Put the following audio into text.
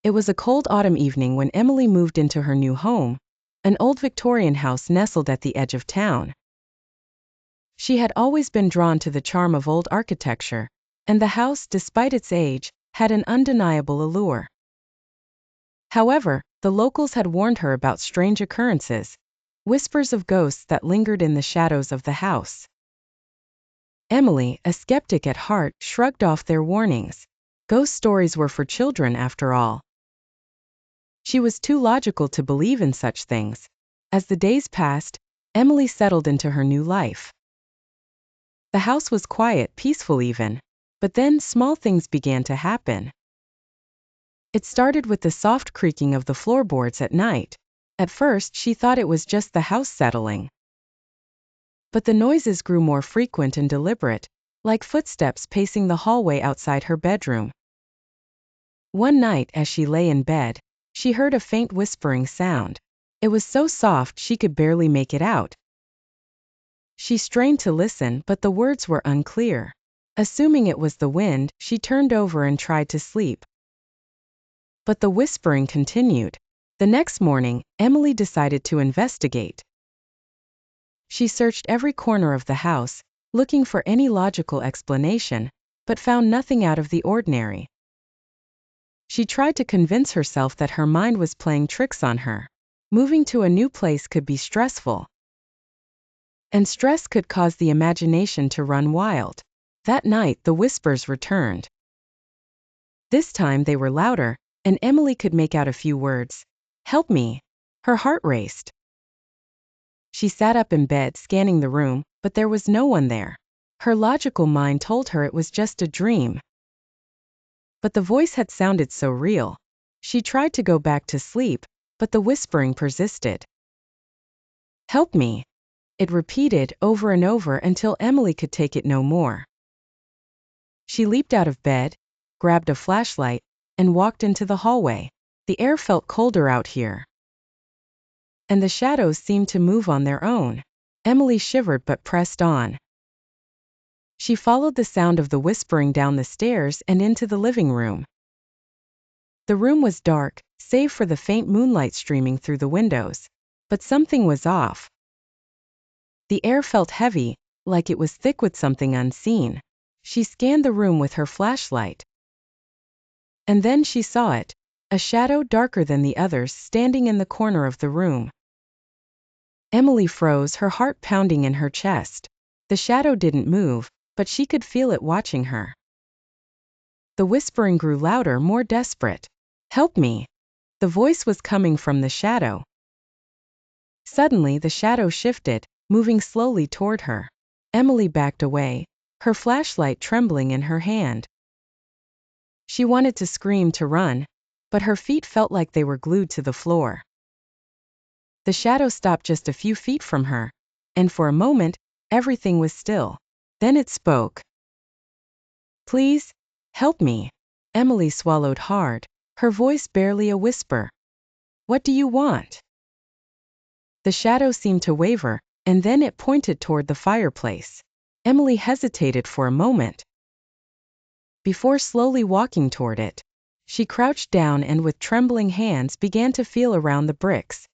It was a cold autumn evening when Emily moved into her new home, an old Victorian house nestled at the edge of town. She had always been drawn to the charm of old architecture, and the house, despite its age, had an undeniable allure. However, the locals had warned her about strange occurrences, whispers of ghosts that lingered in the shadows of the house. Emily, a skeptic at heart, shrugged off their warnings. Ghost stories were for children after all. She was too logical to believe in such things. As the days passed, Emily settled into her new life. The house was quiet, peaceful even, but then small things began to happen. It started with the soft creaking of the floorboards at night. At first, she thought it was just the house settling. But the noises grew more frequent and deliberate, like footsteps pacing the hallway outside her bedroom. One night, as she lay in bed, she heard a faint whispering sound. It was so soft she could barely make it out. She strained to listen, but the words were unclear. Assuming it was the wind, she turned over and tried to sleep. But the whispering continued. The next morning, Emily decided to investigate. She searched every corner of the house, looking for any logical explanation, but found nothing out of the ordinary. She tried to convince herself that her mind was playing tricks on her. Moving to a new place could be stressful, and stress could cause the imagination to run wild. That night, the whispers returned. This time they were louder, and Emily could make out a few words. "Help me." Her heart raced. She sat up in bed, scanning the room, but there was no one there. Her logical mind told her it was just a dream. But the voice had sounded so real. She tried to go back to sleep, but the whispering persisted. "Help me," it repeated over and over until Emily could take it no more. She leaped out of bed, grabbed a flashlight, and walked into the hallway. The air felt colder out here, and the shadows seemed to move on their own. Emily shivered but pressed on. She followed the sound of the whispering down the stairs and into the living room. The room was dark, save for the faint moonlight streaming through the windows. But something was off. The air felt heavy, like it was thick with something unseen. She scanned the room with her flashlight. And then she saw it, a shadow darker than the others standing in the corner of the room. Emily froze, her heart pounding in her chest. The shadow didn't move, but she could feel it watching her. The whispering grew louder, more desperate. "Help me." The voice was coming from the shadow. Suddenly the shadow shifted, moving slowly toward her. Emily backed away, her flashlight trembling in her hand. She wanted to scream, to run, but her feet felt like they were glued to the floor. The shadow stopped just a few feet from her, and for a moment, everything was still. Then it spoke. "Please, help me." Emily swallowed hard, her voice barely a whisper. "What do you want?" The shadow seemed to waver, and then it pointed toward the fireplace. Emily hesitated for a moment before slowly walking toward it. She crouched down and with trembling hands began to feel around the bricks.